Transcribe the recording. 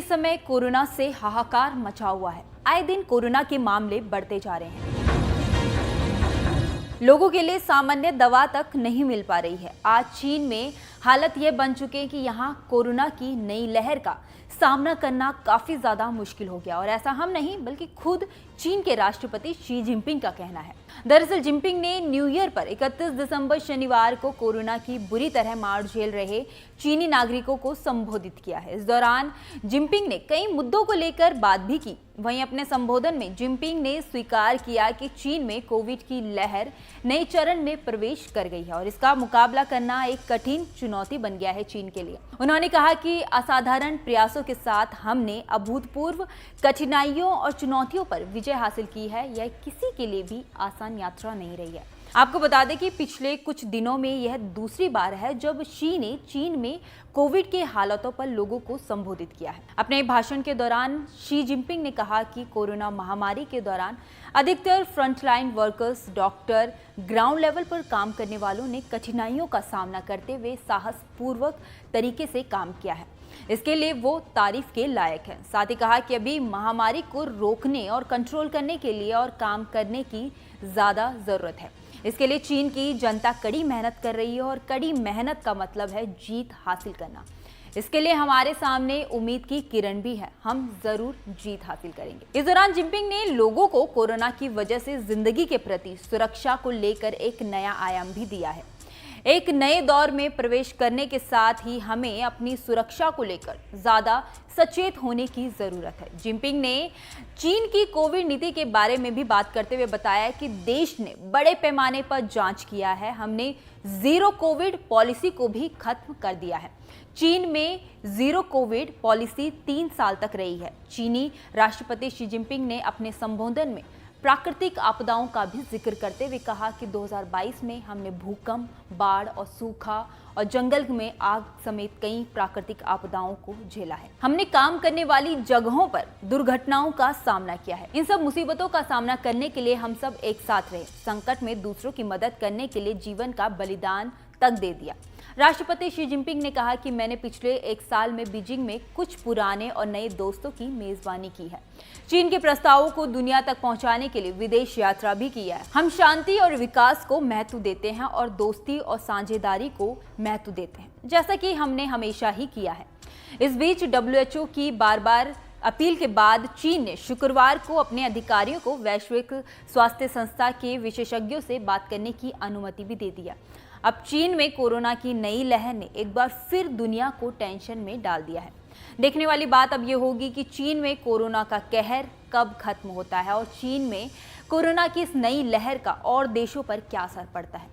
इस समय कोरोना से हाहाकार मचा हुआ है। आए दिन कोरोना के मामले बढ़ते जा रहे हैं। लोगों के लिए सामान्य दवा तक नहीं मिल पा रही है। आज चीन में हालत यह बन चुकी है कि यहाँ कोरोना की नई लहर का सामना करना काफी ज्यादा मुश्किल हो गया। और ऐसा हम नहीं बल्कि खुद चीन के राष्ट्रपति शी जिनपिंग का कहना है। दरअसल जिनपिंग ने न्यू ईयर पर 31 दिसंबर शनिवार को कोरोना की बुरी तरह मार झेल रहे चीनी नागरिकों को संबोधित किया है। इस दौरान जिनपिंग ने कई मुद्दों को लेकर बात भी की। वहीं अपने संबोधन में जिनपिंग ने स्वीकार किया कि चीन में कोविड की लहर नए चरण में प्रवेश कर गई है और इसका मुकाबला करना एक कठिन चुनौती बन गया है चीन के लिए। उन्होंने कहा कि असाधारण प्रयासों के साथ हमने अभूतपूर्व कठिनाइयों और चुनौतियों पर विजय हासिल की है। यह किसी के लिए भी आसान यात्रा नहीं रही है। आपको बता दें कि पिछले कुछ दिनों में यह दूसरी बार है जब शी ने चीन में कोविड के हालातों पर लोगों को संबोधित किया है। अपने भाषण के दौरान शी जिनपिंग ने कहा कि कोरोना महामारी के दौरान अधिकतर frontline workers, doctor, ground level पर काम करने वालों ने कठिनाइयों का सामना करते हुए साहसपूर्वक तरीके से काम किया है। इसके लिए वो तारीफ के लायक है। साथ ही कहा कि अभी महामारी को रोकने और कंट्रोल करने के लिए और काम करने की ज्यादा जरूरत है। इसके लिए चीन की जनता कड़ी मेहनत कर रही है और कड़ी मेहनत का मतलब है जीत हासिल करना। इसके लिए हमारे सामने उम्मीद की किरण भी है। हम जरूर जीत हासिल करेंगे। इस दौरान जिनपिंग ने लोगों को कोरोना की वजह से जिंदगी के प्रति सुरक्षा को लेकर एक नया आयाम भी दिया है। एक नए दौर में प्रवेश करने के साथ ही हमें अपनी सुरक्षा को लेकर ज्यादा सचेत होने की जरूरत है। जिनपिंग ने चीन की कोविड नीति के बारे में भी बात करते हुए बताया कि देश ने बड़े पैमाने पर जांच किया है। हमने जीरो कोविड पॉलिसी को भी खत्म कर दिया है। चीन में जीरो कोविड पॉलिसी 3 साल तक रही है। चीनी राष्ट्रपति शी जिनपिंग ने अपने संबोधन में प्राकृतिक आपदाओं का भी जिक्र करते हुए कहा कि 2022 में हमने भूकंप, बाढ़ और सूखा और जंगल में आग समेत कई प्राकृतिक आपदाओं को झेला है। हमने काम करने वाली जगहों पर दुर्घटनाओं का सामना किया है। इन सब मुसीबतों का सामना करने के लिए हम सब एक साथ रहे, संकट में दूसरों की मदद करने के लिए जीवन का बलिदान तक दे दिया। राष्ट्रपति शी जिनपिंग ने कहा कि मैंने पिछले 1 साल में बीजिंग में कुछ पुराने और नए दोस्तों की मेजबानी की है। चीन के प्रस्तावों को दुनिया तक पहुंचाने के लिए विदेश यात्रा भी की है। हम शांति और विकास को महत्व देते हैं और दोस्ती और साझेदारी को महत्व देते हैं, जैसा कि हमने हमेशा ही किया है। इस बीच WHO की बार अपील के बाद चीन ने शुक्रवार को अपने अधिकारियों को वैश्विक स्वास्थ्य संस्था के विशेषज्ञों से बात करने की अनुमति भी दे दिया। अब चीन में कोरोना की नई लहर ने एक बार फिर दुनिया को टेंशन में डाल दिया है। देखने वाली बात अब ये होगी कि चीन में कोरोना का कहर कब खत्म होता है और चीन में कोरोना की इस नई लहर का और देशों पर क्या असर पड़ता है।